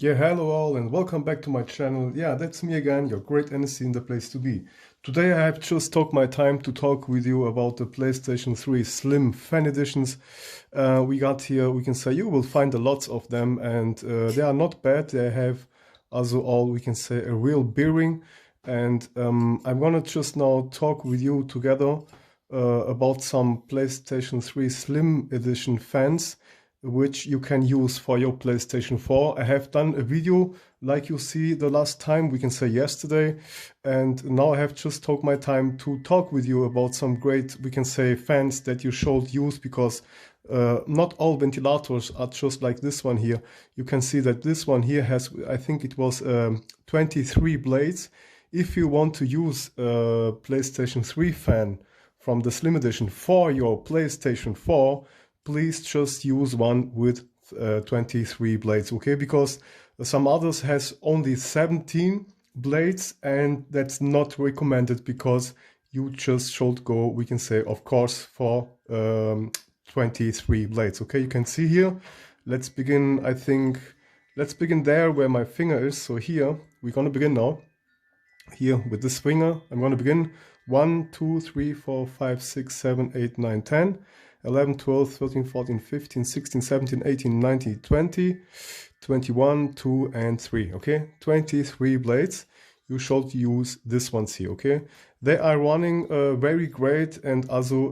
Yeah, hello all and welcome back to my channel. Yeah, that's me again, your great NSC in the place to be. Today I have just took my time to talk with you about the PlayStation 3 Slim Fan editions. We got here, we can say you will find a lot of them, and they are not bad. They have also all, we can say, a real bearing. And I'm gonna just now talk with you together about some PlayStation 3 Slim edition fans which you can use for your PlayStation 4. I have done a video like you see the last time, we can say yesterday, and now I have just took my time to talk with you about some great, we can say, fans that you should use, because not all ventilators are just like this one here. You can see that this one here has, I think it was 23 blades. If you want to use a PlayStation 3 fan from the Slim Edition for your PlayStation 4, please just use one with 23 blades, okay? Because some others has only 17 blades, and that's not recommended, because you just should go, we can say, of course, for 23 blades, okay? You can see here, let's begin, I think, let's begin there where my finger is. So here, we're gonna begin now. Here with this finger, I'm gonna begin 1, 2, 3, 4, 5, 6, 7, 8, 9, 10. 11, 12, 13, 14, 15, 16, 17, 18, 19, 20, 21, 2, and 3, okay? 23 blades. You should use this ones here, okay? They are running very great, and also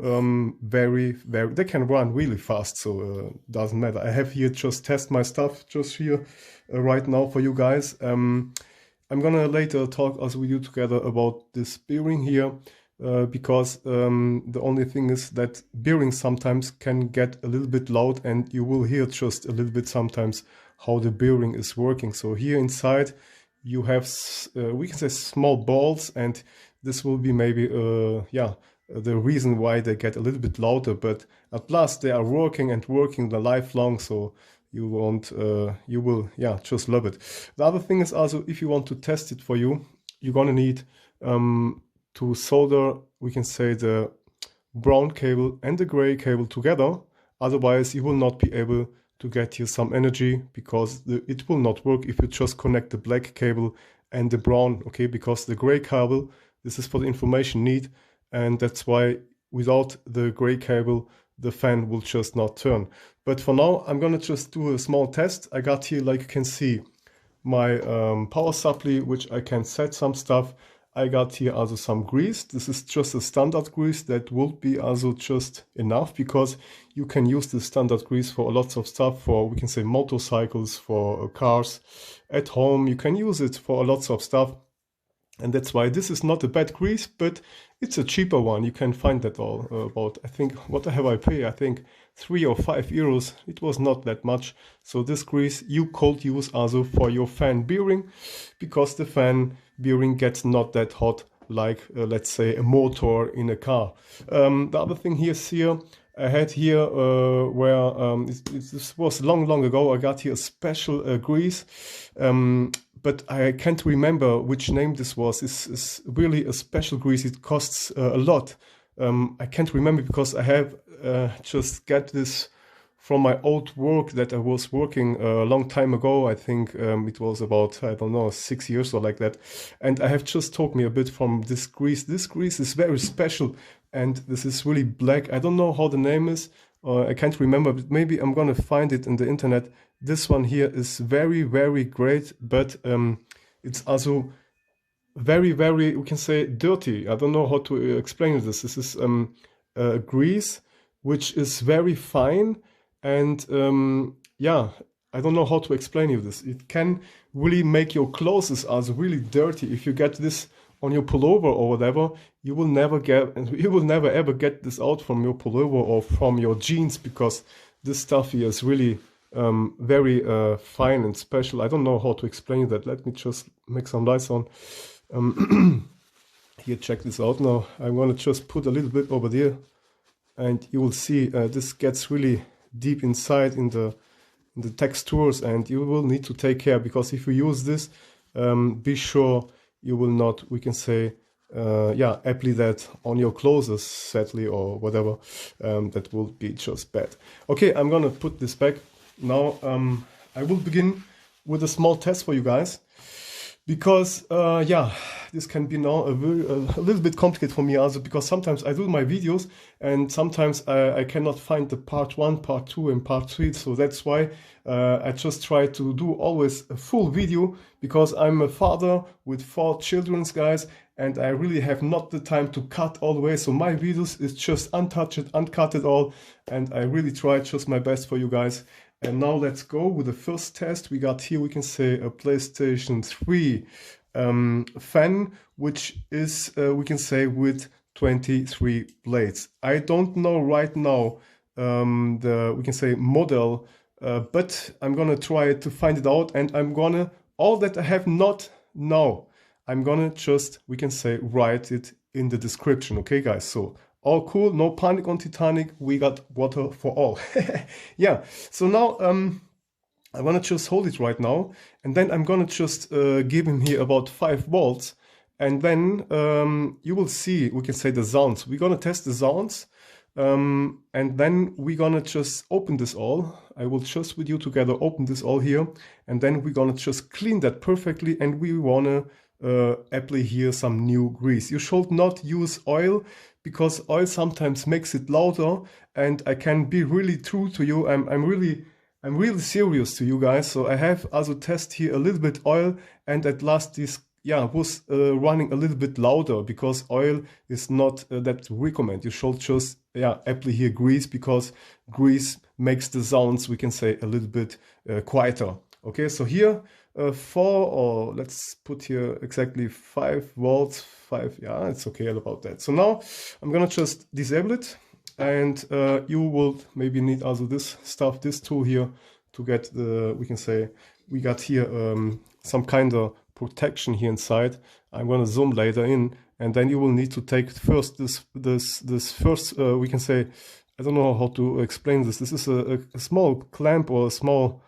they can run really fast, so doesn't matter. I have here just test my stuff just here right now for you guys. I'm gonna later talk also with you together about this bearing here. Because the only thing is that bearing sometimes can get a little bit loud, and you will hear just a little bit sometimes how the bearing is working. So here inside you have, we can say, small balls, and this will be maybe, the reason why they get a little bit louder, but at last they are working and working the lifelong, so you won't, you will, just love it. The other thing is also, if you want to test it for you, you're gonna need to solder, we can say, the brown cable and the gray cable together. Otherwise you will not be able to get here some energy, because it will not work if you just connect the black cable and the brown, okay? Because the gray cable, this is for the information need, and that's why without the gray cable the fan will just not turn. But for now I'm gonna just do a small test. I got here, like you can see, my power supply, which I can set some stuff. I got here also some grease. This is just a standard grease that will be also just enough, because you can use the standard grease for lots of stuff, for, we can say, motorcycles, for cars, at home. You can use it for lots of stuff. And that's why this is not a bad grease, but it's a cheaper one. You can find that all about, I think, what have I pay? I think 3 or 5 euros. It was not that much. So this grease you could use also for your fan bearing, because the fan bearing gets not that hot like, let's say, a motor in a car. The other thing here, I had here where this was long ago. I got here a special grease. But I can't remember which name this was. It's really a special grease. It costs a lot. I can't remember, because I have just got this from my old work that I was working a long time ago. I think it was about, I don't know, 6 years or like that. And I have just talked me a bit from this grease. This grease is very special, and this is really black. I don't know how the name is. I can't remember, but maybe I'm gonna find it in the internet. This one here is very great, but it's also very, we can say, dirty. I don't know how to explain this. This is grease which is very fine, and I don't know how to explain you this. It can really make your clothes also really dirty. If you get this on your pullover or whatever, you will never ever get this out from your pullover or from your jeans, because this stuff here is really very fine and special. I don't know how to explain that. Let me just make some lights on. Here, check this out now. I'm gonna just put a little bit over there, and you will see this gets really deep inside in the textures, and you will need to take care, because if you use this, be sure you will not, we can say, apply that on your clothes, sadly, or whatever. That will be just bad. Okay, I'm gonna put this back now. I will begin with a small test for you guys, because yeah, this can be now a little bit complicated for me also, because sometimes I do my videos and sometimes I cannot find the part 1, part 2 and part 3, so that's why I just try to do always a full video, because I'm a father with 4 children, guys, and I really have not the time to cut all the way, so my videos is just untouched, uncut at all, and I really try just my best for you guys. And now let's go with the first test. We got here, we can say, a PlayStation 3 fan, which is, we can say, with 23 blades. I don't know right now the, we can say, model, but I'm gonna try to find it out, and I'm gonna, all that I have not now, I'm gonna just, we can say, write it in the description, okay guys? So all cool, no panic on Titanic, we got water for all. Yeah, so now I'm gonna just hold it right now, and then I'm gonna just give him here about 5 volts, and then you will see, we can say, the sounds. We're gonna test the sounds, and then we're gonna just open this all. I will just with you together open this all here, and then we're gonna just clean that perfectly, and we wanna apply here some new grease. You should not use oil, because oil sometimes makes it louder, and I can be really true to you. I'm really serious to you guys. So I have also test here a little bit oil, and at last this, yeah, was running a little bit louder, because oil is not that recommend. You should just, yeah, apply here grease, because grease makes the sounds, we can say, a little bit quieter. Okay, so here 4, or let's put here exactly 5 volts, 5, yeah, it's okay about that. So now I'm gonna just disable it, and you will maybe need also this stuff, this tool here, to get the, we can say, we got here some kind of protection here inside. I'm gonna zoom later in, and then you will need to take first this first, we can say, I don't know how to explain this. This is a small clamp, or a small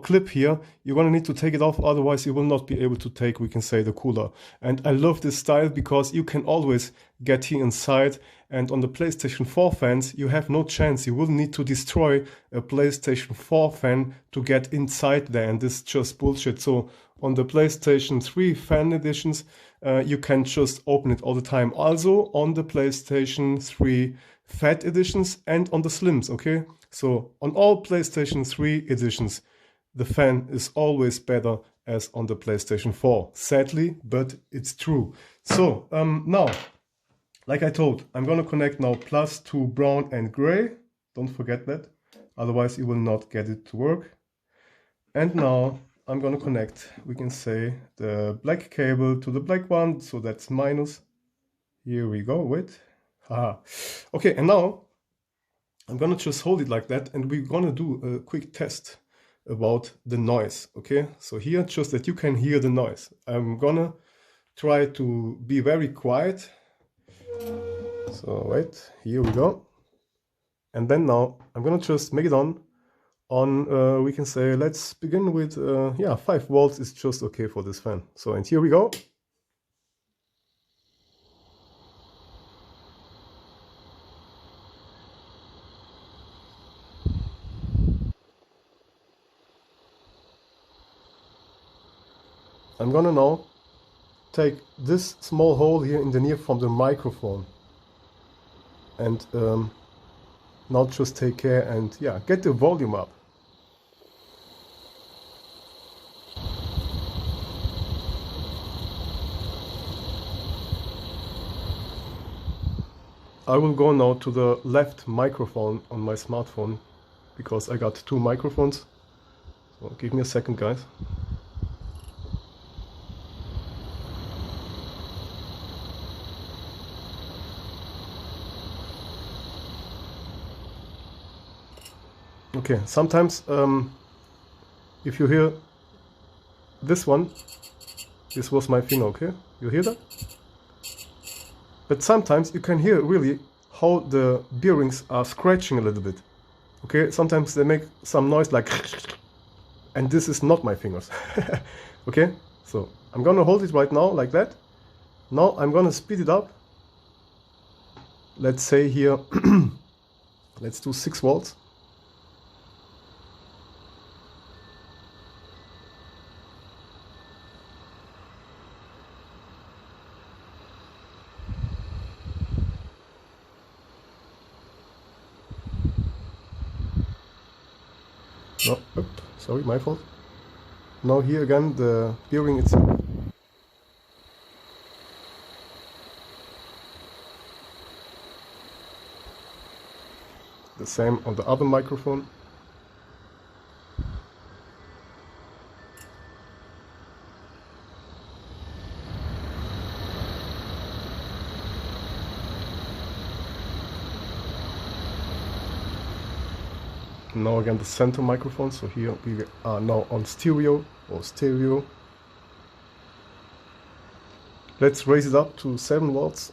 clip here. You're gonna need to take it off, otherwise you will not be able to take, we can say, the cooler. And I love this style, because you can always get here inside, and on the PlayStation 4 fans, you have no chance. You will need to destroy a PlayStation 4 fan to get inside there, and this is just bullshit. So on the PlayStation 3 fan editions, you can just open it all the time. Also on the PlayStation 3 Fat editions and on the Slims, okay? So on all PlayStation 3 editions, the fan is always better as on the PlayStation 4. Sadly, but it's true. So now, like I told, I'm gonna connect now plus to brown and gray. Don't forget that, otherwise you will not get it to work. And now I'm gonna connect, we can say, the black cable to the black one, so that's minus. Here we go, wait. Haha. Okay, and now I'm gonna just hold it like that, and we're gonna do a quick test about the noise, okay? So here, just that you can hear the noise. I'm gonna try to be very quiet. So wait, here we go. And then now I'm gonna just make it on, we can say, let's begin with, yeah, 5 volts is just okay for this fan. So, and here we go. I'm gonna now take this small hole here in the near from the microphone, and now just take care and, yeah, get the volume up. I will go now to the left microphone on my smartphone, because I got 2 microphones. So give me a second, guys. Okay, sometimes if you hear this one, this was my finger, okay? You hear that? But sometimes you can hear really how the bearings are scratching a little bit. Okay, sometimes they make some noise like, and this is not my fingers. Okay, so I'm gonna hold it right now like that. Now I'm gonna speed it up. Let's say here, let's do 6 volts. No, sorry, my fault. Now here again the bearing itself. The same on the other microphone. Now again the center microphone, so here we are now on stereo or stereo. Let's raise it up to 7 watts.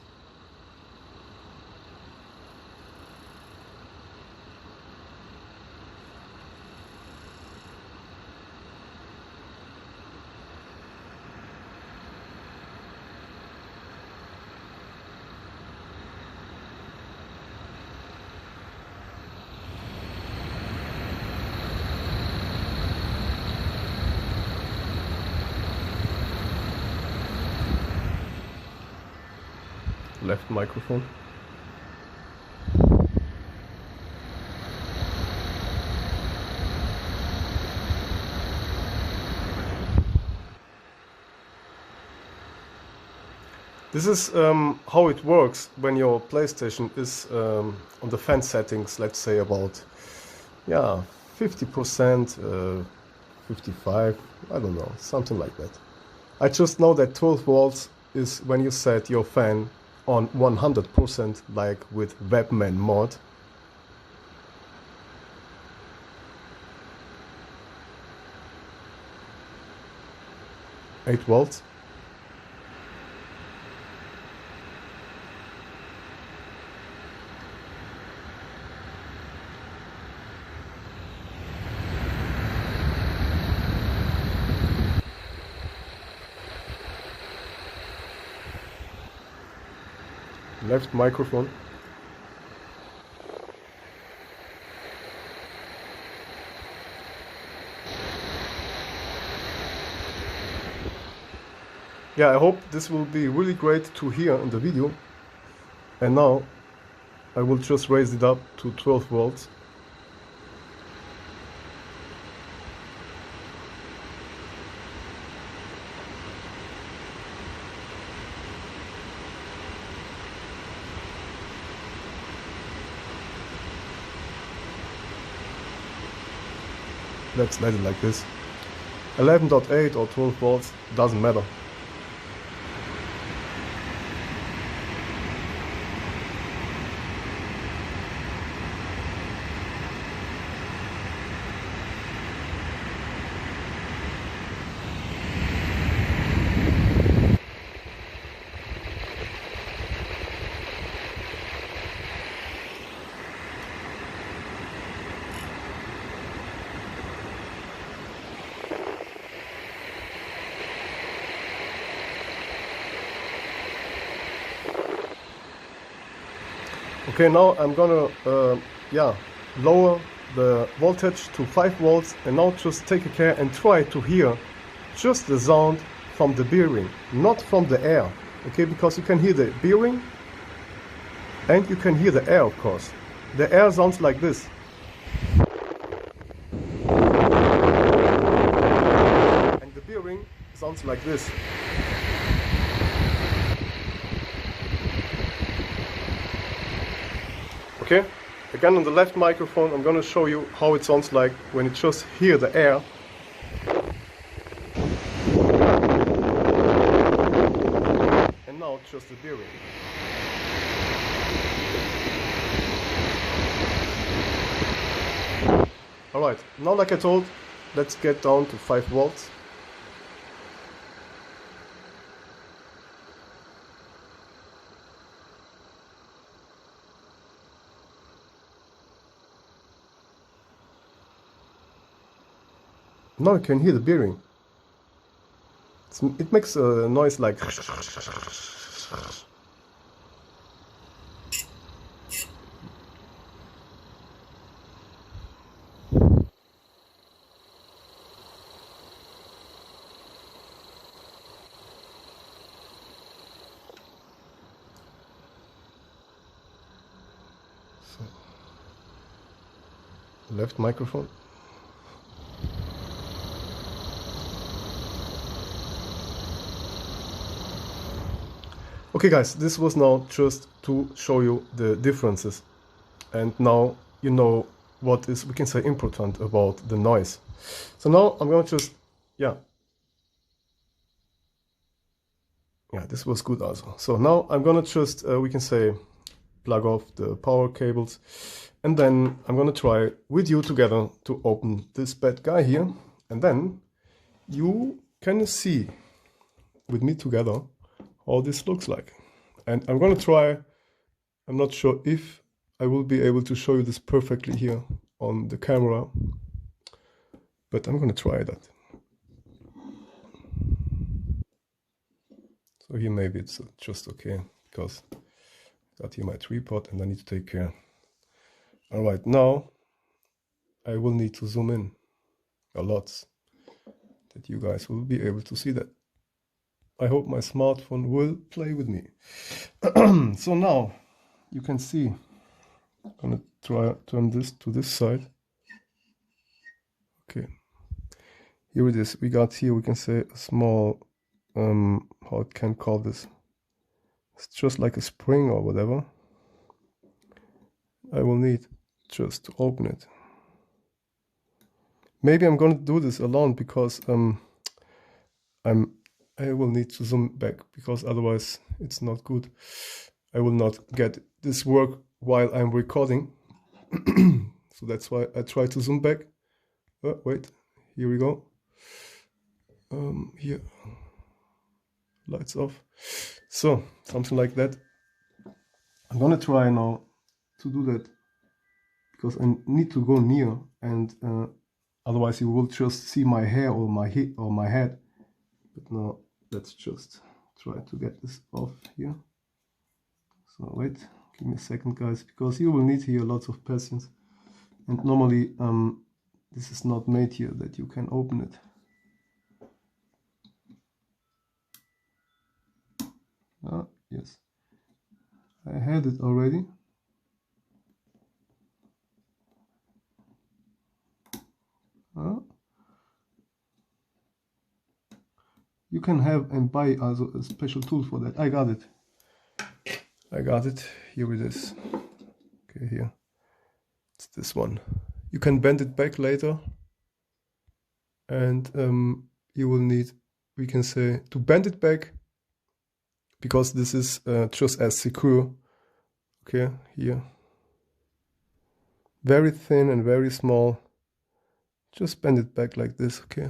Left microphone. This is how it works when your PlayStation is on the fan settings, let's say about 50%, 55, I don't know, something like that. I just know that 12 volts is when you set your fan on 100%, like with Webman mod. Eight volts. Left microphone. Yeah, I hope this will be really great to hear in the video. And now I will just raise it up to 12 volts. Let's let it like this. 11.8 or 12 volts, doesn't matter. Okay, now I'm gonna lower the voltage to 5 volts, and now just take care and try to hear just the sound from the bearing, not from the air. Okay, because you can hear the bearing and you can hear the air, of course. The air sounds like this. And the bearing sounds like this. Okay, again on the left microphone I'm gonna show you how it sounds like when you just hear the air. And now just the bearing. Alright, now like I told, let's get down to 5 volts. Now you can hear the bearing. It makes a noise like... Left microphone. Okay guys, this was now just to show you the differences, and now you know what is, we can say, important about the noise. So now I'm gonna just, yeah, this was good also. So now I'm gonna just, we can say, plug off the power cables, and then I'm gonna try with you together to open this bad guy here, and then you can see with me together how this looks like. And I'm gonna try, I'm not sure if I will be able to show you this perfectly here on the camera, but I'm gonna try that. So here maybe it's just okay, because I got here my tripod and I need to take care. All right, now I will need to zoom in a lot, that you guys will be able to see that. I hope my smartphone will play with me. So now you can see, I'm gonna try turn this to this side. Okay, here it is. We got here, we can say, a small, how it can call this. It's just like a spring or whatever. I will need just to open it. Maybe I'm gonna do this alone, because I will need to zoom back, because otherwise it's not good. I will not get this work while I'm recording. So that's why I try to zoom back. Oh, wait, here we go. Here, lights off. So something like that. I'm gonna try now to do that, because I need to go near, and otherwise you will just see my hair or my head. But now let's just try to get this off here. So wait, give me a second guys, because you will need here lots of patience, and normally this is not made here that you can open it. Ah, yes, I had it already. You can have and buy also a special tool for that. I got it. Here it is. Okay, here. It's this one. You can bend it back later, and you will need, we can say, to bend it back, because this is just as secure. Okay, here. Very thin and very small. Just bend it back like this. Okay,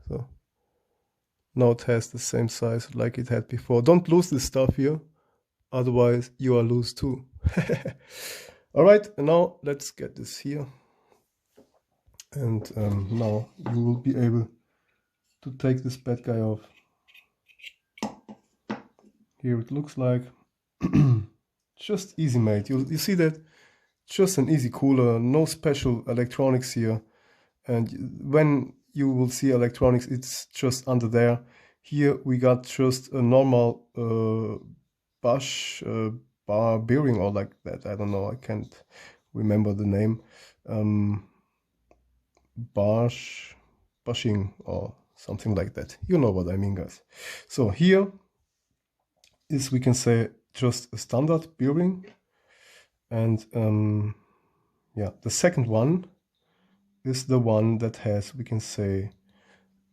so now it has the same size like it had before. Don't lose this stuff here, otherwise you are loose too. All right, and now let's get this here, and now you will be able to take this bad guy off. Here it looks like. Just easy made. You see that? Just an easy cooler, no special electronics here. And when you will see electronics, it's just under there. Here we got just a normal bar bearing, or like that. I don't know, I can't remember the name. Bushing or something like that. You know what I mean, guys. So here is, we can say, just a standard bearing. And yeah, the second one is the one that has, we can say,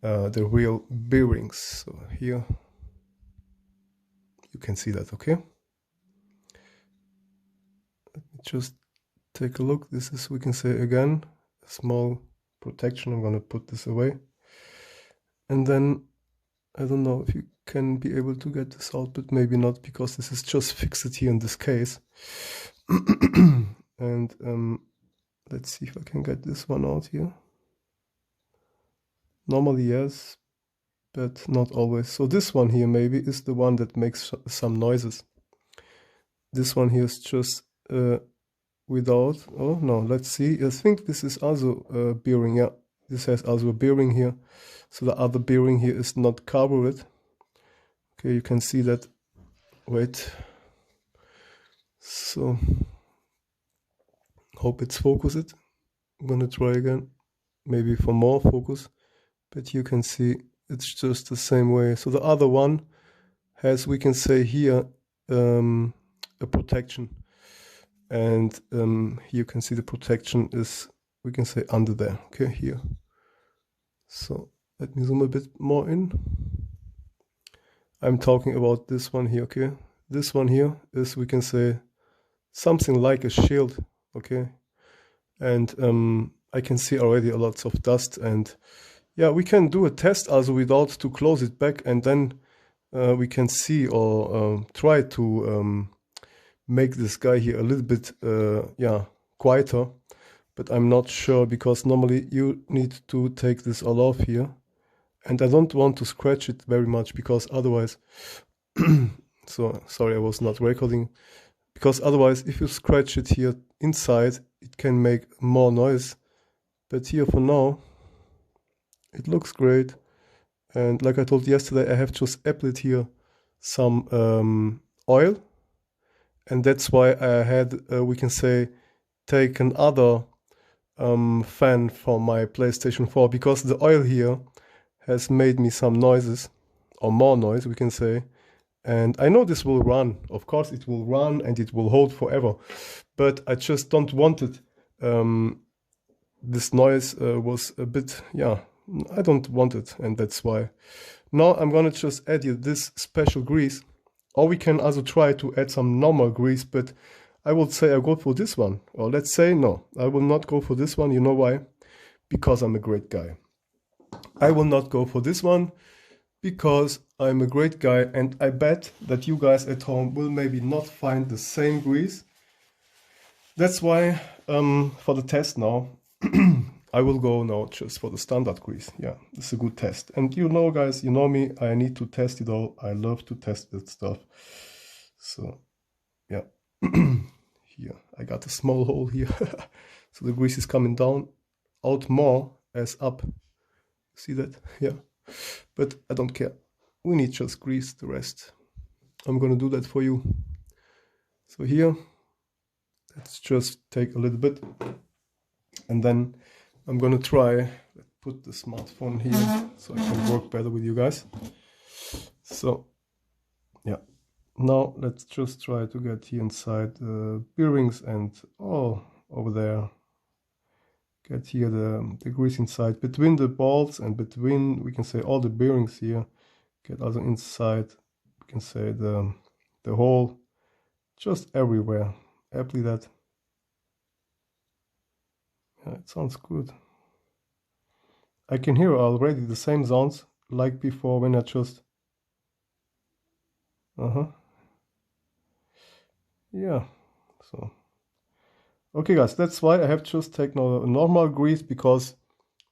the real bearings. So here you can see that. Okay, let me just take a look. This is, we can say, again, a small protection. I'm gonna put this away, and then I don't know if you can be able to get this out, but maybe not, because this is just fixed here in this case. And let's see if I can get this one out here. Normally yes, but not always. So this one here maybe is the one that makes some noises. This one here is just without. Oh no, let's see. I think this is also a bearing. Yeah, this has also a bearing here. So the other bearing here is not carbureted. Okay, you can see that. Wait. So hope it's focused. I'm gonna try again, maybe for more focus, but you can see it's just the same way. So the other one has, we can say here, a protection, and you can see the protection is, we can say, under there, okay, here. So let me zoom a bit more in. I'm talking about this one here, okay? This one here is, we can say, something like a shield, okay? And I can see already a lots of dust, and yeah, we can do a test also without to close it back, and then we can see or try to make this guy here a little bit yeah, quieter, but I'm not sure, because normally you need to take this all off here, and I don't want to scratch it very much, because otherwise so sorry, I was not recording, because otherwise if you scratch it here inside, it can make more noise. But here for now it looks great, and like I told yesterday, I have just applied here some oil, and that's why I had we can say take another fan for my PlayStation 4, because the oil here has made me some noises, or more noise we can say. And I know this will run, of course it will run and it will hold forever, but I just don't want it. This noise was a bit, yeah, I don't want it, and that's why. Now I'm gonna just add here this special grease, or we can also try to add some normal grease, but I would say I go for this one. Or let's say no, I will not go for this one. You know why? Because I'm a great guy. I will not go for this one because I'm a great guy, and I bet that you guys at home will maybe not find the same grease. That's why for the test now I will go now just for the standard grease. Yeah, it's a good test. And you know, guys, you know me, I need to test it all. I love to test that stuff. So yeah, here I got a small hole here. So the grease is coming down out more as up. See that? Yeah, but I don't care. We need just grease the rest. I'm gonna do that for you. So here, let's just take a little bit, and then I'm gonna try put the smartphone here so I can work better with you guys. So yeah, now let's just try to get here inside the bearings and all over there. Get here the grease inside between the balls and between, we can say, all the bearings here. Get also inside, we can say, the hole, just everywhere. Apply that. Yeah, it sounds good. I can hear already the same sounds like before when I just yeah. So okay guys, that's why I have just taken a normal grease, because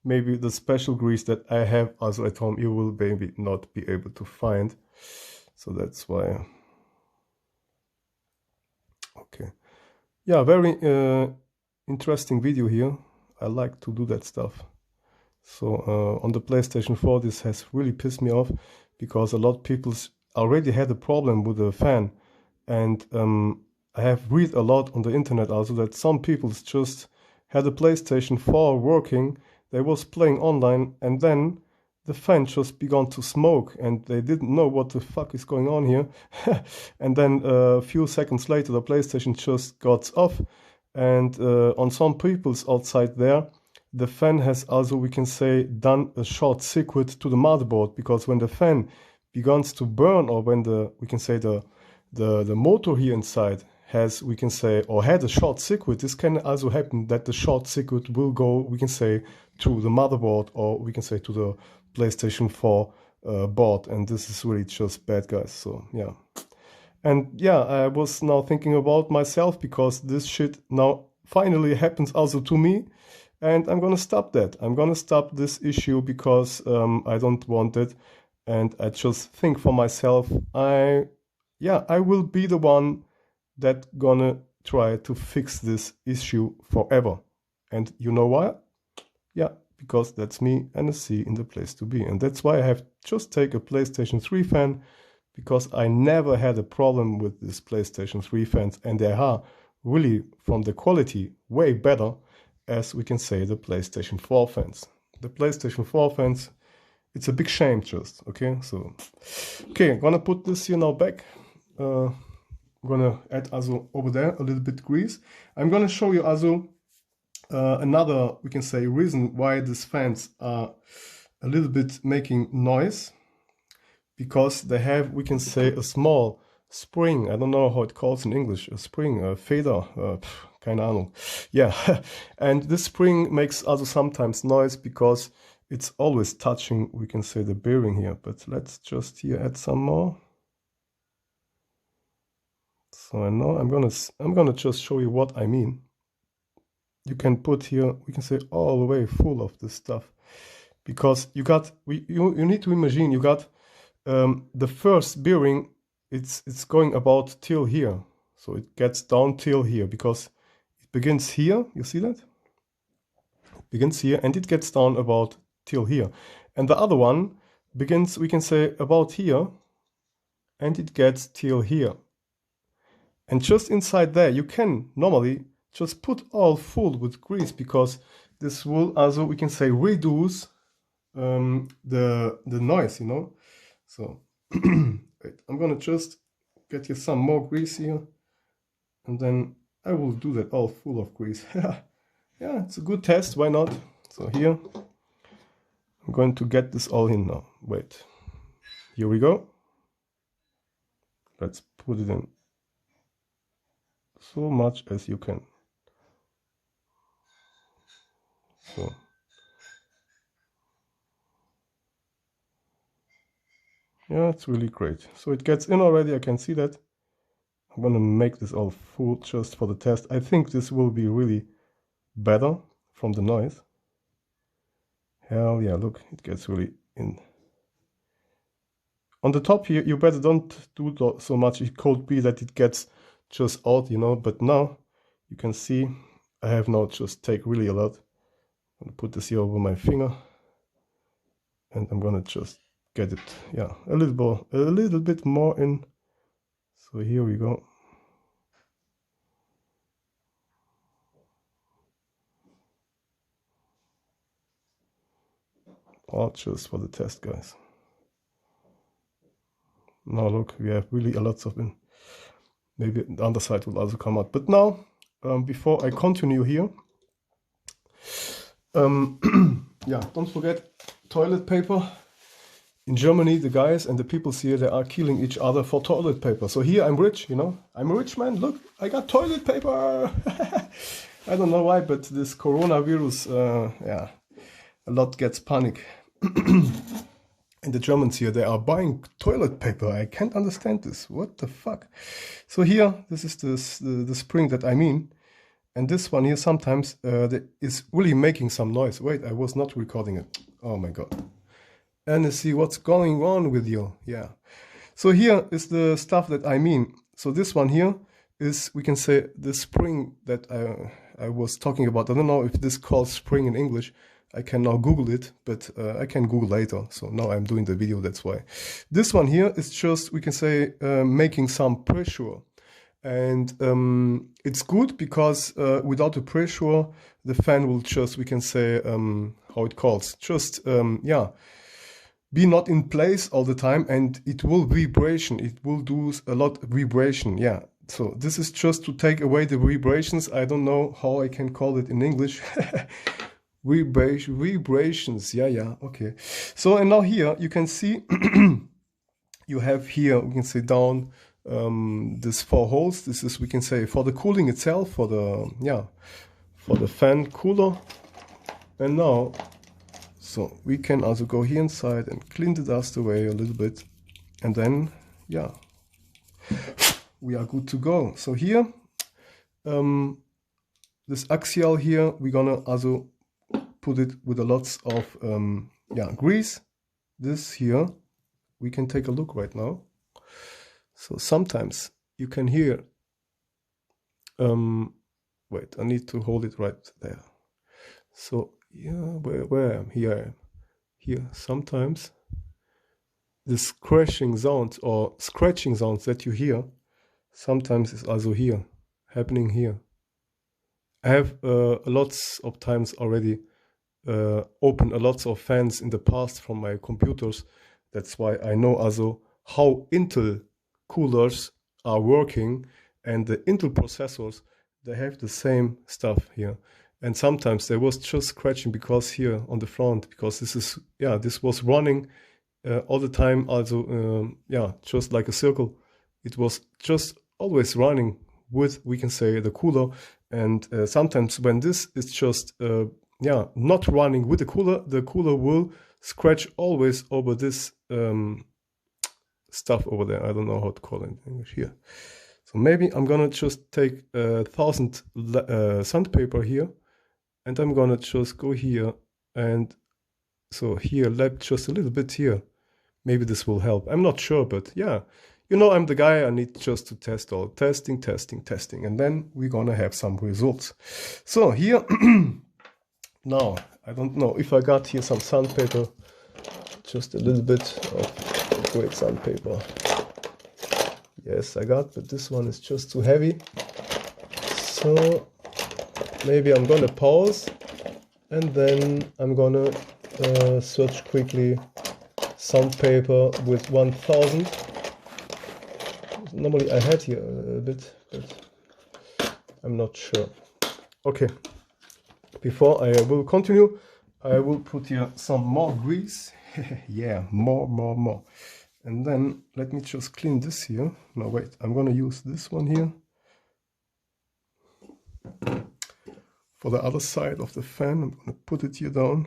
maybe the special grease that I have also at home you will maybe not be able to find. So that's why. Okay. Yeah, very interesting video here. I like to do that stuff. So on the PlayStation 4 this has really pissed me off, because a lot of people already had a problem with the fan, and I have read a lot on the internet also that some people just had a PlayStation 4 working, they was playing online, and then the fan just began to smoke, and they didn't know what the fuck is going on here. And then a few seconds later the PlayStation just got off, and on some people's outside there, the fan has also, we can say, done a short circuit to the motherboard, because when the fan begins to burn, or when the, we can say, the motor here inside has, we can say, or had a short circuit, this can also happen that the short circuit will go, we can say, to the motherboard, or we can say to the PlayStation 4 board, and this is really just bad, guys. So yeah. And yeah, I was now thinking about myself, because this shit now finally happens also to me, and I'm gonna stop that. I'm gonna stop this issue, because I don't want it, and I just think for myself, I will be the one that gonna try to fix this issue forever. And you know why? Yeah, because that's me, NSC, in the place to be. And that's why I have just take a PlayStation 3 fan, because I never had a problem with this PlayStation 3 fans, and they are really, from the quality, way better, as we can say, the PlayStation 4 fans. The PlayStation 4 fans, it's a big shame just, okay? So, okay, I'm gonna put this here now back. I'm gonna add also over there a little bit grease. I'm gonna show you also another, we can say, reason why these fans are a little bit making noise, because they have, we can say, a small spring. I don't know how it calls in English, a spring, a fader, keine Ahnung. Yeah, and this spring makes also sometimes noise because it's always touching, we can say, the bearing here. But let's just here add some more. So I know I'm gonna just show you what I mean. You can put here, we can say, all the way full of this stuff, because you got, you need to imagine you got the first bearing, it's going about till here, so it gets down till here, because it begins here, you see that? It begins here and it gets down about till here. And the other one begins, we can say, about here, and it gets till here. And just inside there, you can normally just put all full with grease, because this will also, we can say, reduce the noise, you know. So wait, I'm gonna just get you some more grease here, and then I will do that all full of grease. Yeah, it's a good test, why not? So here, I'm going to get this all in now. Wait, here we go. Let's put it in so much as you can. So yeah, it's really great. So it gets in already, I can see that. I'm gonna make this all full just for the test. I think this will be really better from the noise. Hell yeah, look, it gets really in. On the top here, you better don't do so much. It could be that it gets just out, you know, but now you can see I have now just take really a lot. I'm gonna put this here over my finger, and I'm gonna just get it, yeah, a little bit more in. So here we go. All just for the test, guys. Now look, we have really a lot of in. Maybe the underside will also come out. But now, before I continue here, yeah, don't forget toilet paper. In Germany, the guys and the people here, they are killing each other for toilet paper. So here I'm rich, you know. I'm a rich man. Look, I got toilet paper. I don't know why, but this coronavirus, yeah, a lot gets panic. And the Germans here, they are buying toilet paper. I can't understand this. What the fuck? So here, this is the spring that I mean. And this one here sometimes is really making some noise. Wait, I was not recording it. Oh my God. NSC, what's going on with you? Yeah. So here is the stuff that I mean. So this one here is, we can say, the spring that I was talking about. I don't know if this calls spring in English. I can now Google it, but I can Google later. So now I'm doing the video, that's why. This one here is just, we can say, making some pressure. And it's good because without the pressure, the fan will just, we can say, how it calls, just, yeah, be not in place all the time, and it will vibration. It will do a lot of vibration, yeah. So this is just to take away the vibrations. I don't know how I can call it in English. Vibrations, yeah, okay. So, and now here you can see you have here, we can say, down this 4 holes. This is, we can say, for the cooling itself, for the, yeah, for the fan cooler. And now, so we can also go here inside and clean the dust away a little bit, and then, yeah, we are good to go. So here, this axial here, we're gonna also put it with a lots of yeah, grease. This here, we can take a look right now. So sometimes you can hear, wait, I need to hold it right there. So yeah, where I am, here I am. Here, sometimes this crashing sounds or scratching sounds that you hear, sometimes is also here, happening here. I have lots of times already opened a lots of fans in the past from my computers. That's why I know also how Intel coolers are working, and the Intel processors, they have the same stuff here. And sometimes there was just scratching because here on the front, because this is, yeah, this was running all the time. Also, yeah, just like a circle. It was just always running with, we can say, the cooler. And sometimes when this is just, yeah, not running with the cooler will scratch always over this stuff over there. I don't know how to call it in English here. So maybe I'm gonna just take 1000 sandpaper here, and I'm gonna just go here, and so here, let just a little bit here. Maybe this will help. I'm not sure, but yeah, you know, I'm the guy. I need just to test all, testing, and then we're gonna have some results. So here, now I don't know if I got here some sandpaper, just a little bit of great sandpaper. Yes, I got, but this one is just too heavy. So maybe I'm gonna pause, and then I'm gonna search quickly sandpaper with 1000. Normally I had here a bit, but I'm not sure. Okay, before I will continue, I will put here some more grease. Yeah, more. And then let me just clean this here. No, wait, I'm gonna use this one here for the other side of the fan. I'm gonna put it here down.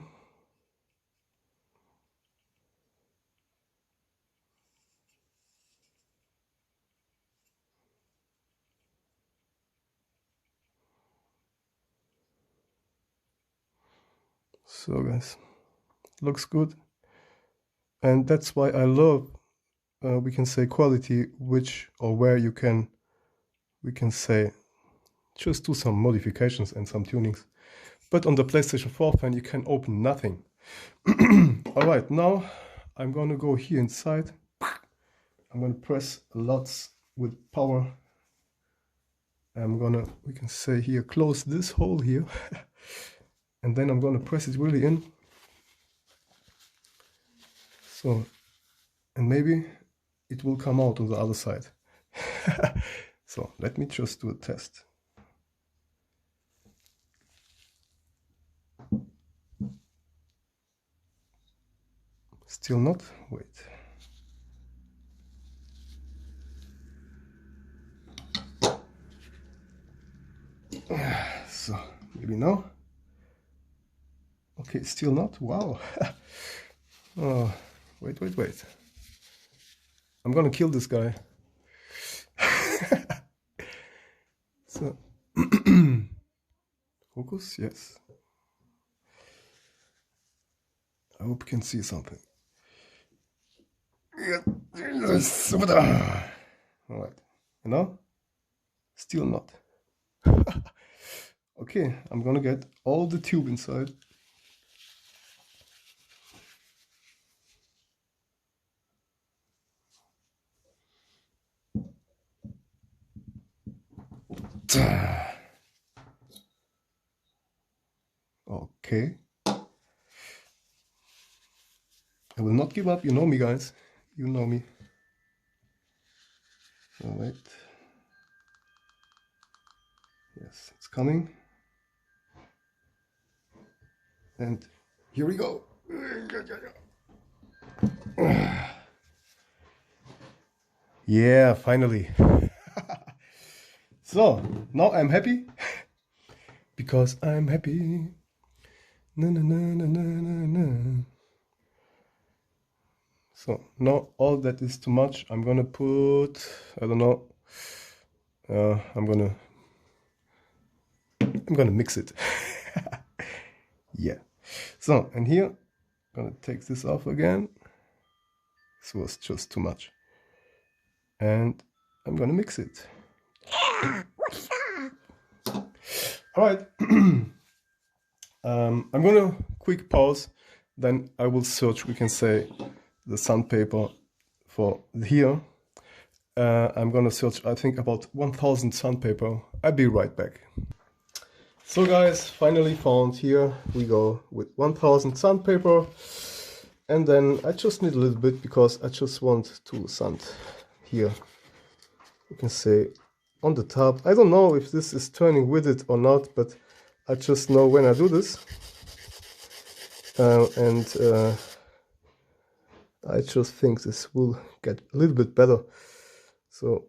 So guys, looks good. And that's why I love, we can say, quality, which or where you can, we can say, just do some modifications and some tunings. But on the PlayStation 4 fan, you can open nothing. All right, now I'm gonna go here inside. I'm gonna press lots with power. I'm gonna, we can say here, close this hole here. And then I'm gonna press it really in. So, and maybe it will come out on the other side. So let me just do a test. Still not? Wait. So maybe now. Okay, still not. Wow. Oh, wait. I'm gonna kill this guy. So focus, yes. I hope you can see something. All right, you know, still not. Okay, I'm gonna get all the tube inside. Okay. I will not give up. You know me, guys. You know me. All right. Yes, it's coming. And here we go. Yeah, finally. So now I'm happy because I'm happy. Na. So now all that is too much. I'm gonna put, I don't know. I'm gonna mix it. Yeah. So, and here, I'm gonna take this off again. This was just too much. And I'm gonna mix it. All right. I'm gonna quick pause. Then I will search, we can say, the sandpaper for here. I'm gonna search, I think, about 1000 sandpaper. I'll be right back. So guys, finally found, here we go with 1000 sandpaper. And then I just need a little bit because I just want to sand here you can say, on the top. I don't know if this is turning with it or not, but I just know when I do this. I just think this will get a little bit better. So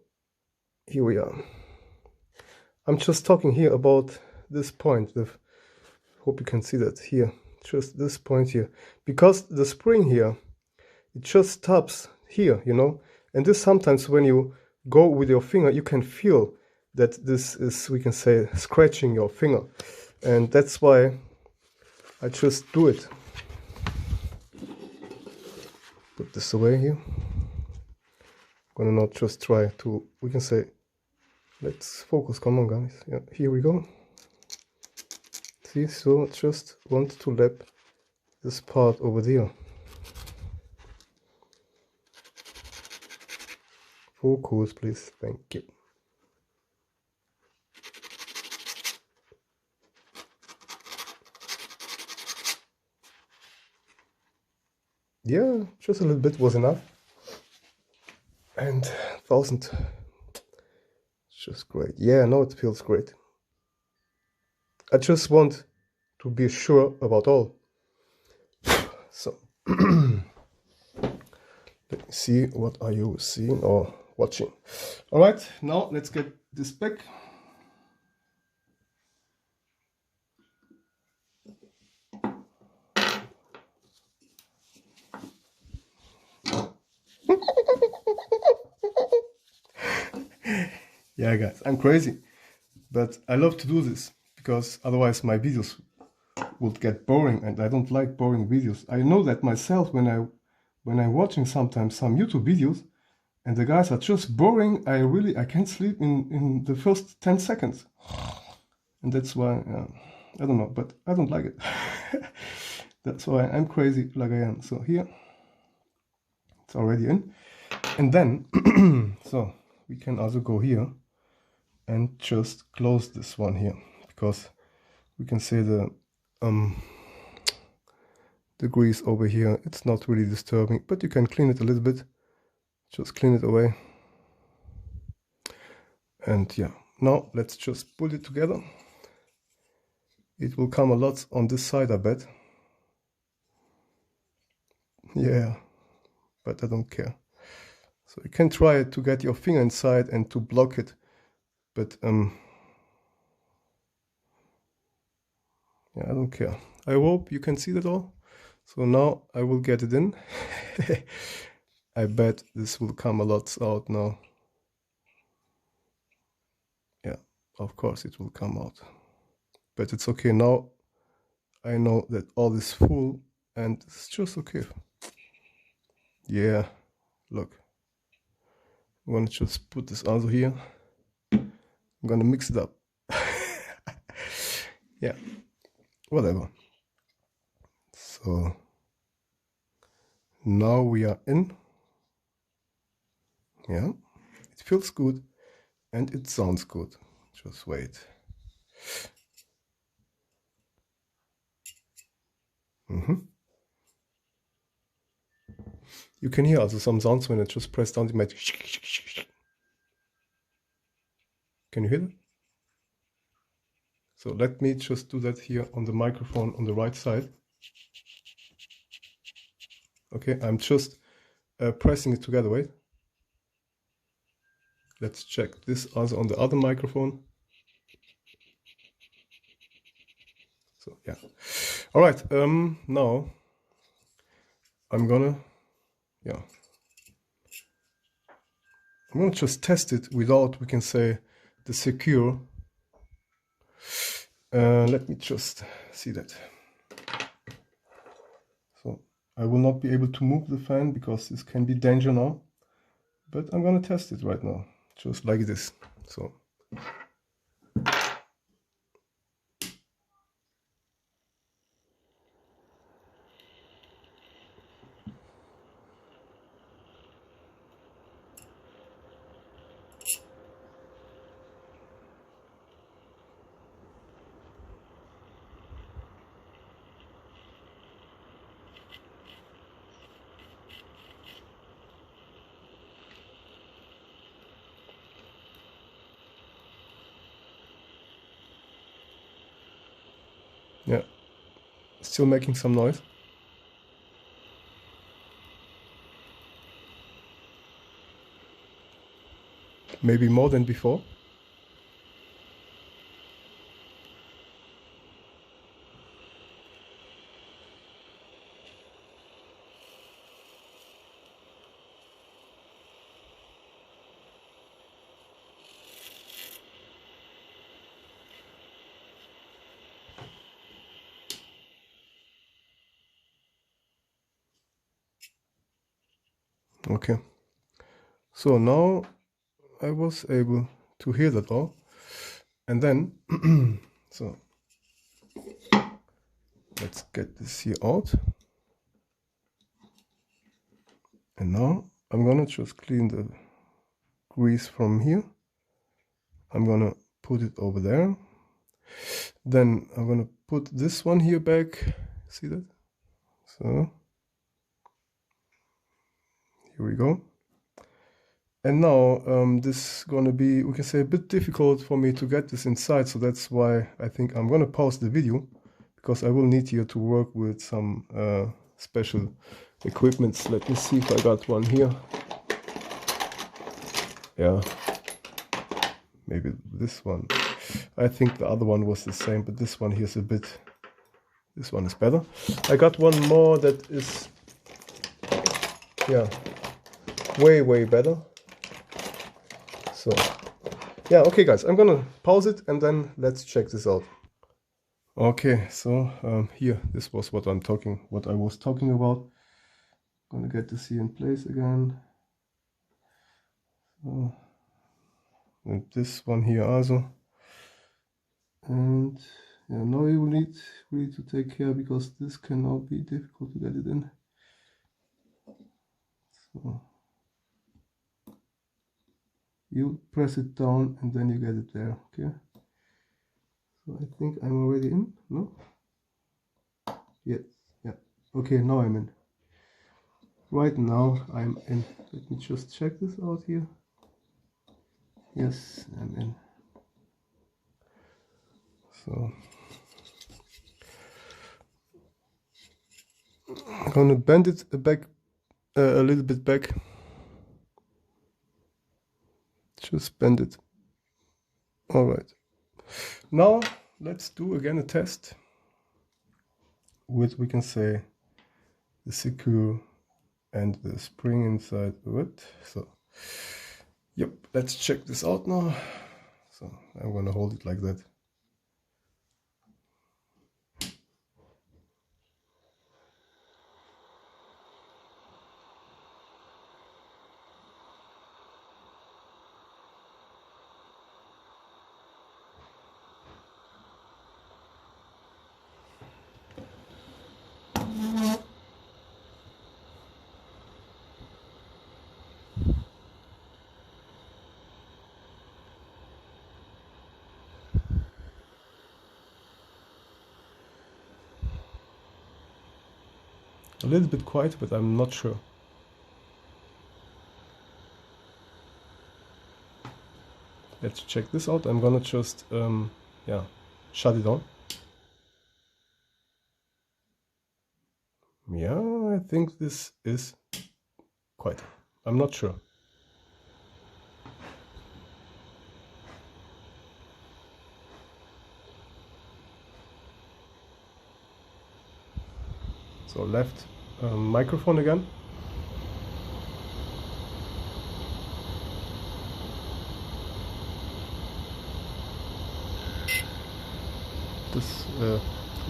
here we are. I'm just talking here about this point. Hope you can see that here. Just this point here. Because the spring here, it just stops here, you know. And this sometimes when you go with your finger, you can feel that this is, we can say, scratching your finger. And that's why I just do it. Put this away here. I'm gonna not just try to, we can say, let's focus, come on guys. Yeah, here we go. See, so just want to lap this part over there. Focus, please, thank you. Yeah, just a little bit was enough. And 1000, just great. Yeah, no, it feels great. I just want to be sure about all. So, let me see, what are you seeing or watching? All right, now let's get this back. Yeah, guys, I'm crazy, but I love to do this because otherwise my videos would get boring, and I don't like boring videos. I know that myself when I'm watching sometimes some YouTube videos and the guys are just boring. I can't sleep in the first 10 seconds, and that's why I don't know, but I don't like it. That's why I'm crazy like I am. So here it's already in, and then so we can also go here and just close this one here, because we can say the grease over here, it's not really disturbing, but you can clean it a little bit. Just clean it away. And yeah, now let's just put it together. It will come a lot on this side, I bet. Yeah, but I don't care. So you can try to get your finger inside and to block it, but yeah, I don't care. I hope you can see that all. So now I will get it in. I bet this will come a lot out now. Yeah, of course it will come out. But it's okay now. I know that all is full and it's just okay. Yeah, look. I'm gonna just put this also here. I'm gonna mix it up. Yeah, whatever. So now we are in. Yeah, it feels good and it sounds good. Just wait. You can hear also some sounds when I just press down. You might. Can you hear that? So let me just do that here on the microphone on the right side. Okay, I'm just pressing it together. Wait. Let's check this also on the other microphone. So yeah. All right. Now I'm gonna just test it without, we can say, the secure. Let me just see that. So I will not be able to move the fan because this can be danger now, but I'm gonna test it right now, just like this. So Still making some noise. Maybe more than before. Okay, so now I was able to hear that all, and then so let's get this here out, and now I'm gonna just clean the grease from here. I'm gonna put it over there, then I'm gonna put this one here back, see that? So here we go. And now this is gonna be, we can say, a bit difficult for me to get this inside, so that's why I think I'm gonna pause the video, because I will need here to work with some special equipments. Let me see if I got one here. Yeah, maybe this one. I think the other one was the same, but this one here is a bit, this one is better. I got one more that is, yeah, way better. So yeah, okay guys, I'm gonna pause it and then let's check this out. Okay, so here, this was what I was talking about. Gonna get this here in place again. So, and this one here also. And yeah, now you will need really to take care, because this can now be difficult to get it in. So you press it down and then you get it there, okay? So I think I'm already in, no? Yes, yeah. Okay, now I'm in. Right now I'm in. Let me just check this out here. Yes, I'm in. So I'm gonna bend it back a little bit back. Just bend it. All right. Now let's do again a test with, we can say, the secure and the spring inside of it. So yep, let's check this out now. So I'm gonna hold it like that. A little bit quiet, but I'm not sure. Let's check this out. I'm gonna just yeah, shut it on. Yeah, I think this is quiet. I'm not sure. So left microphone again.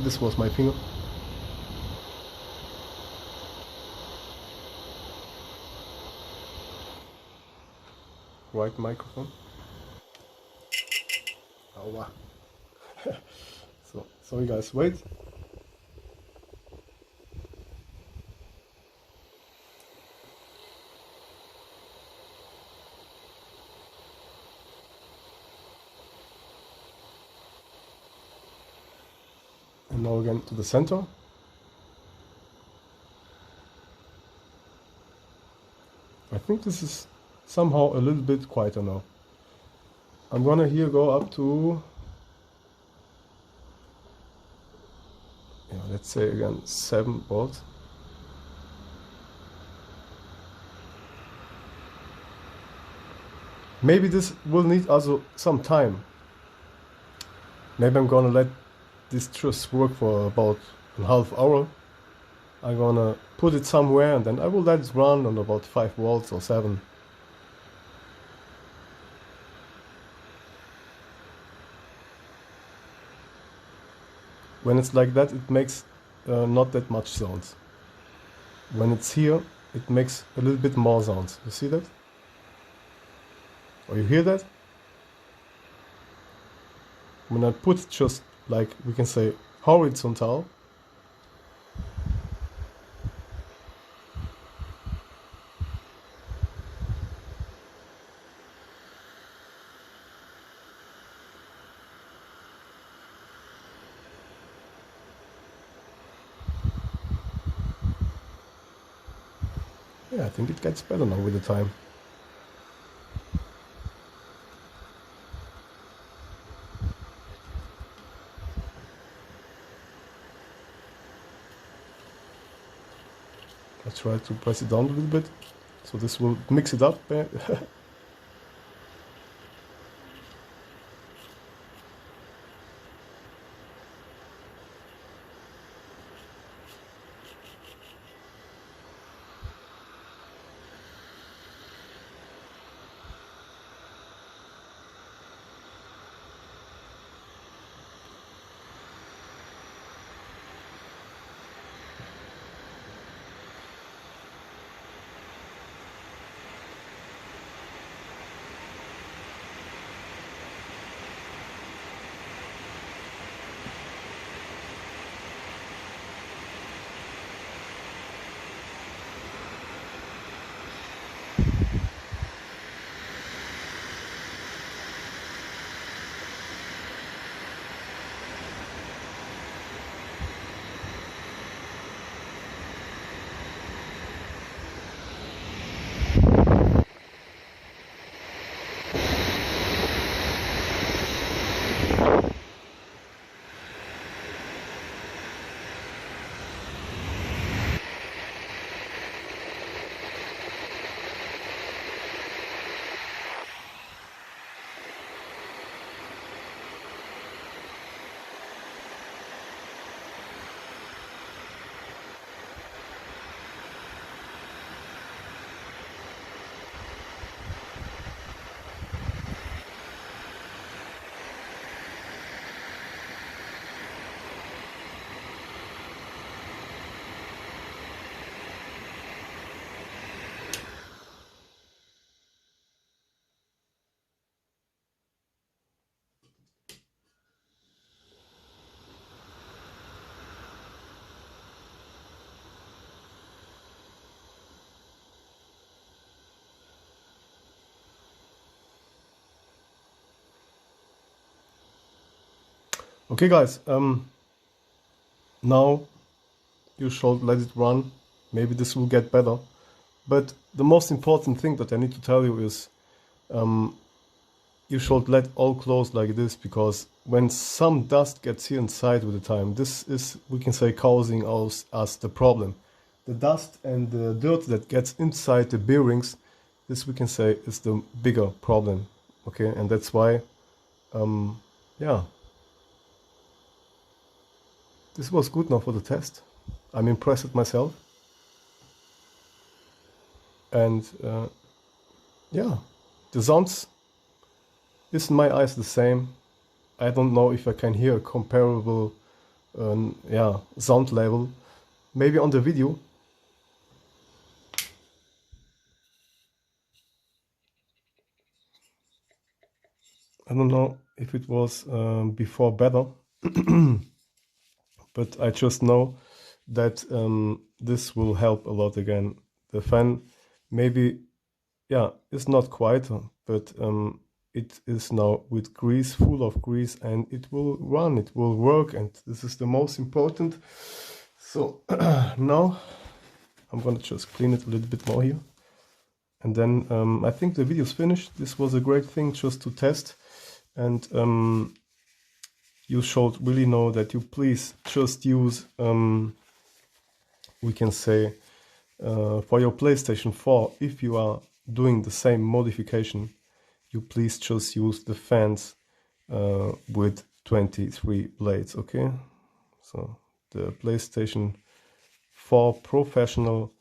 This was my finger. Right microphone. Oh wow. So sorry guys, wait. And now again to the center. I think this is somehow a little bit quieter now. I'm gonna here go up to, yeah, let's say again 7 volts. Maybe this will need also some time. Maybe I'm gonna let this just work for about a half hour. I'm gonna put it somewhere and then I will let it run on about 5 volts or 7. When it's like that, it makes not that much sounds. When it's here, it makes a little bit more sounds. You see that? Or you hear that? When I put it just like, we can say, horizontal, yeah, I think it gets better now with the time. I try to press it down a little bit, so this will mix it up. Okay guys, now you should let it run. Maybe this will get better. But the most important thing that I need to tell you is you should let all close like this, because when some dust gets here inside with the time, this is, we can say, causing us the problem. The dust and the dirt that gets inside the bearings, this we can say is the bigger problem. Okay, and that's why, yeah. This was good now for the test. I'm impressed with myself. And yeah, the sounds is in my eyes the same. I don't know if I can hear a comparable yeah, sound level. Maybe on the video. I don't know if it was before better. But I just know that this will help a lot again. The fan maybe, yeah, it's not quite, but it is now with grease, full of grease, and it will run, it will work, and this is the most important. So now I'm gonna just clean it a little bit more here. And then I think the video's finished. This was a great thing just to test. And you should really know that you please just use, we can say, for your PlayStation 4, if you are doing the same modification, you please just use the fans with 23 blades, okay? So the PlayStation 4 Professional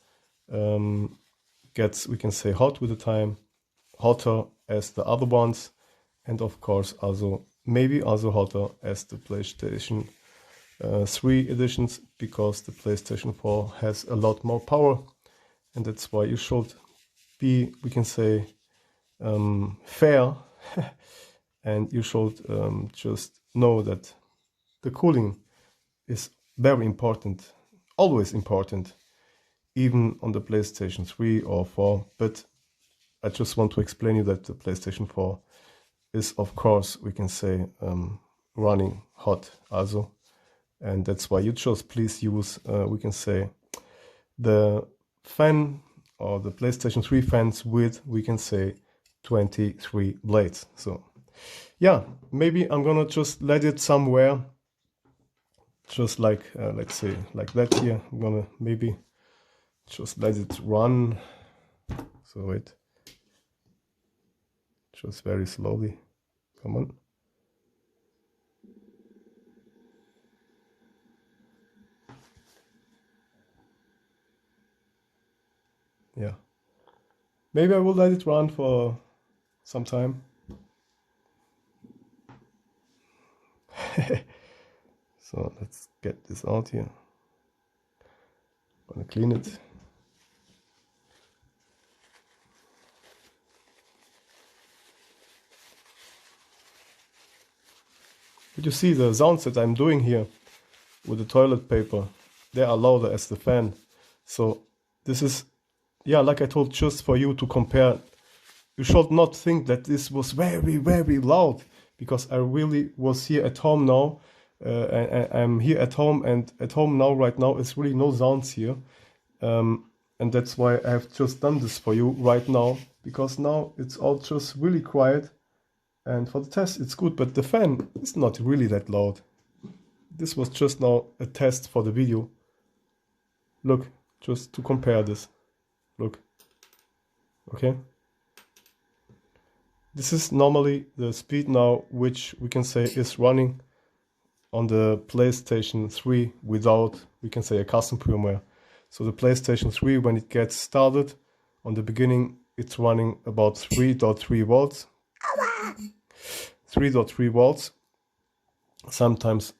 gets, we can say, hot with the time, hotter as the other ones, and of course also maybe also hotter as the PlayStation 3 editions, because the PlayStation 4 has a lot more power, and that's why you should be, we can say, fair and you should just know that the cooling is very important, always important, even on the PlayStation 3 or 4. But I just want to explain you that the PlayStation 4 is, of course, we can say, running hot also, and that's why you just please use, we can say, the fan or the PlayStation 3 fans with, we can say, 23 blades. So yeah, maybe I'm gonna just let it somewhere, just like let's say like that here. I'm gonna maybe just let it run. So wait, just very slowly, come on. Yeah, maybe I will let it run for some time. So let's get this out here. I'm gonna clean it. But you see the sounds that I'm doing here with the toilet paper, they are louder as the fan. So this is, yeah, like I told, just for you to compare. You should not think that this was very, very loud, because I really was here at home now. I'm here at home, and at home now, right now, it's really no sounds here. And that's why I have just done this for you right now, because now it's all just really quiet. And for the test, it's good, but the fan is not really that loud. This was just now a test for the video. Look, just to compare this. Look. Okay. This is normally the speed now, which we can say is running on the PlayStation 3 without, we can say, a custom firmware. So the PlayStation 3, when it gets started, on the beginning, it's running about 3.3 volts. 3.3 volts, sometimes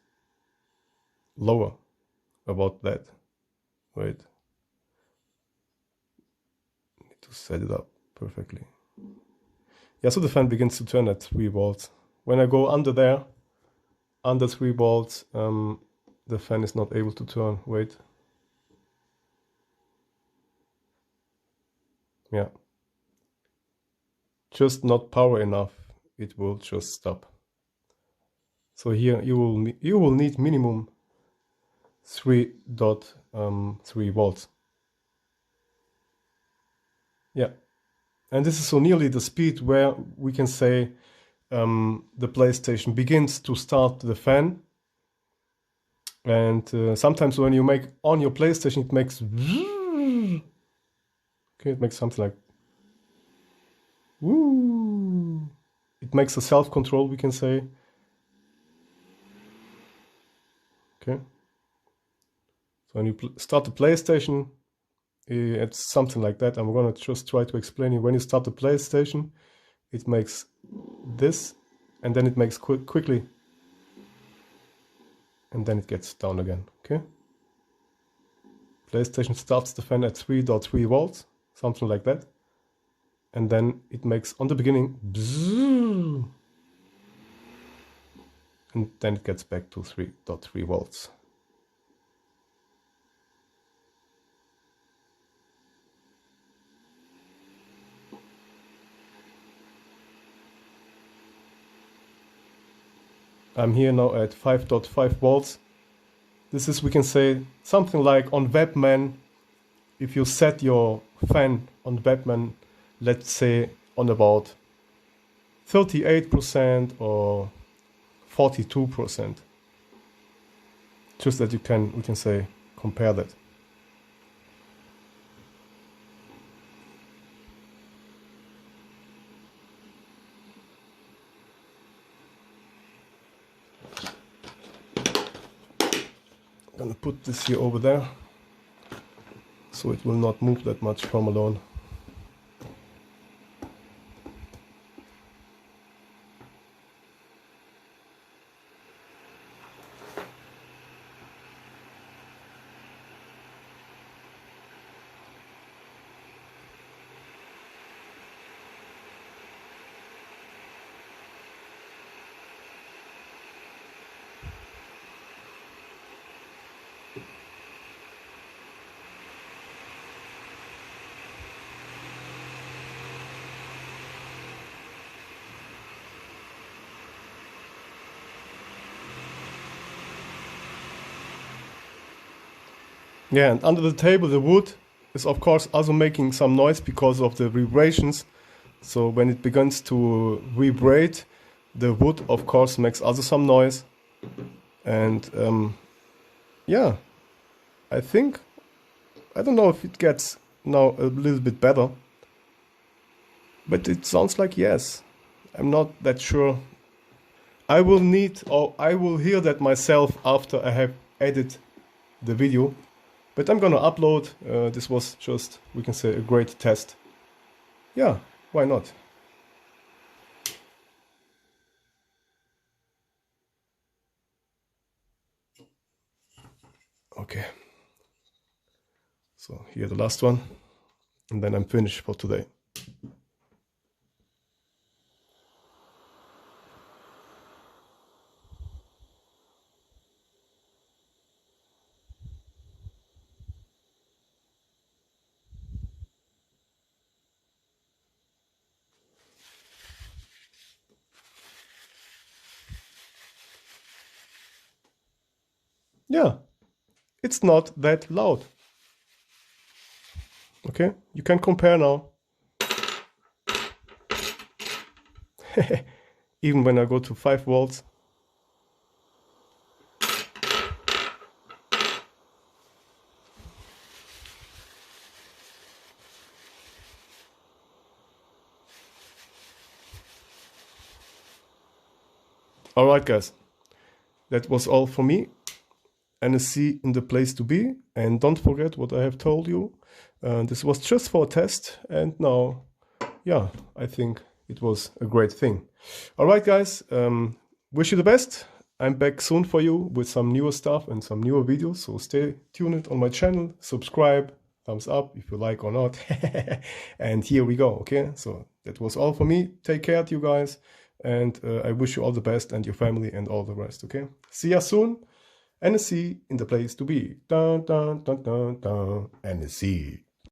lower, about that. Wait, need to set it up perfectly. Yeah, so the fan begins to turn at 3 volts. When I go under there, under 3 volts, the fan is not able to turn. Wait. Yeah. Just not power enough. It will just stop. So here you will need minimum 3.3 volts. Yeah. And this is so nearly the speed where we can say the PlayStation begins to start the fan. And sometimes when you make on your PlayStation, it makes, okay, it makes something like, woo. It makes a self-control, we can say. Okay. So when you start the PlayStation, it's something like that. I'm gonna just try to explain you. When you start the PlayStation, it makes this, and then it makes quickly, and then it gets down again. Okay. PlayStation starts the fan at 3.3 volts, something like that, and then it makes on the beginning, bzzz, and then it gets back to 3.3 volts. I'm here now at 5.5 volts. This is, we can say, something like on Webman. If you set your fan on Webman, let's say on about 38% or 42%. Just that we can say compare that. I'm gonna put this here over there so it will not move that much from alone. Yeah, and under the table the wood is of course also making some noise because of the vibrations. So when it begins to vibrate, the wood of course makes also some noise. And yeah, I don't know if it gets now a little bit better, but it sounds like yes. I'm not that sure. I will hear that myself after I have edited the video. But I'm gonna upload. This was just, we can say, a great test. Yeah, why not? Okay. So here the last one, and then I'm finished for today. Yeah, it's not that loud. Okay, you can compare now. Even when I go to 5 volts. Alright guys, that was all for me. NSC in the place to be, and don't forget what I have told you. This was just for a test, and now, yeah, I think it was a great thing. Alright guys, wish you the best. I'm back soon for you with some newer stuff and some newer videos, so stay tuned on my channel, subscribe, thumbs up if you like or not. And here we go, okay? So that was all for me. Take care to you guys, and I wish you all the best and your family and all the rest, okay? See ya soon. NSC in the place to be. Dun, dun, dun, dun, dun. NSC.